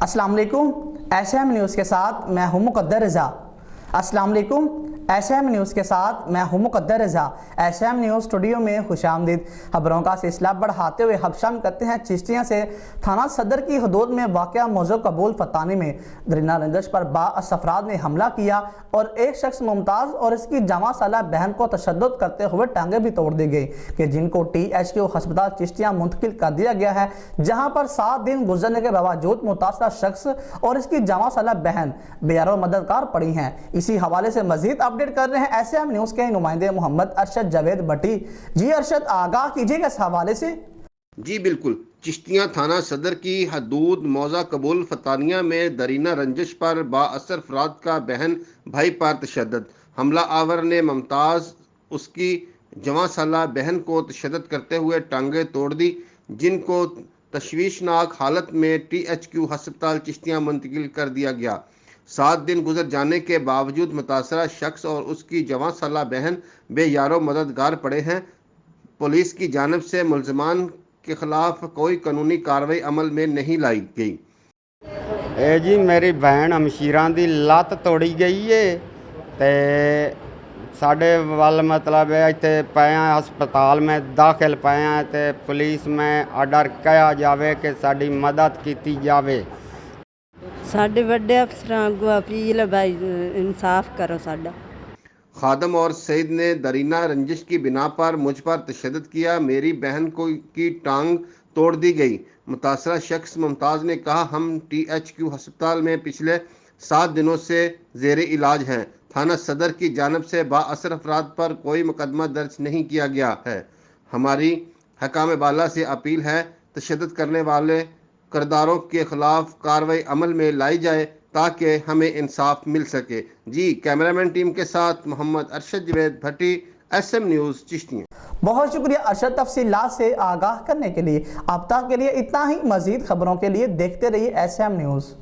अस्सलाम वालेकुम। SM news के साथ मैं हूं मुकद्दर रज़ा। अस्सलाम वालेकुम। एसएम न्यूज़ के साथ मैं हूं मुकद्दर रज़ा। एसएम न्यूज़ स्टूडियो में खुशामदीद। खबरों का सिलसिला बढ़ाते हुए हम शामिल करते हैं चिश्तियाँ से। थाना सदर की हदूद में वाक़या मौज़ू कबूल फतानी में दरीना रंजिश पर बाअस अफराद ने हमला किया और एक शख्स मुमताज़ और इसकी जमा साला बहन को तशद्दुद करते हुए टांगे भी तोड़ दी गई कि जिनको THQ अस्पताल चिश्तियाँ मुंतकिल कर दिया गया है, जहाँ पर 7 दिन गुजरने के बावजूद मुतासरा शख्स और इसकी जमा साला बहन बेयारो मददगार पड़ी हैं। इसी हवाले से मजीद अपडेट कर रहे हैं एसएम न्यूज़ के नुमाइंदे मोहम्मद अरशद जावेद भट्टी। जी अरशद, आगाह कीजिएगा इस हवाले से। जी बिल्कुल। चिश्तियाँ थाना सदर की हदूद मौजा कबूल फतानिया में दरीना रंजिश पर बाअसर अफराद का बहन भाई पर तशद्दुद। हमला आवर ने मुमताज़ उसकी जवां साला बहन को तशद्दुद करते हुए टांगे तोड़ दी, जिनको तशवीशनाक हालत में THQ अस्पताल चिश्तियाँ मुंतकिल कर दिया गया। 7 दिन गुजर जाने के बावजूद मुतासरा शख्स और उसकी जवां साला बहन बेयारो मददगार पड़े हैं। पुलिस की जानिब से मुलजमान के खिलाफ कोई कानूनी कार्रवाई अमल में नहीं लाई गई। जी मेरी भैन हमशीरां दी लत्त तोड़ी गई है ते साढ़े वाल मतलब इत्थे पए हस्पताल में दाखिल पए ते पुलिस में आर्डर किया जावे कि साड़ी मदद की जावे। साढ़े बड़े अफसरां को अपील है भाई इंसाफ करो साडा। खादम और सईद ने दरीना रंजिश की बिना पर मुझ पर तशद्दुद किया, मेरी बहन को की टांग तोड़ दी गई। मुतासरा शख्स मुमताज़ ने कहा, हम THQ अस्पताल में पिछले 7 दिनों से ज़ेर इलाज हैं। थाना सदर की जानिब से बाअसर अफराद पर कोई मुकदमा दर्ज नहीं किया गया है। हमारी हकाम बाला से अपील है, तशद्दुद करने वाले किरदारों के खिलाफ कार्रवाई अमल में लाई जाए ताकि हमें इंसाफ मिल सके। जी, कैमरामैन टीम के साथ मोहम्मद अरशद जावेद भट्टी, एसएम न्यूज़ चिश्तियाँ। बहुत शुक्रिया अरशद तफसीलात से आगाह करने के लिए। अब तक के लिए इतना ही। मजीद खबरों के लिए देखते रहिए एसएम न्यूज़।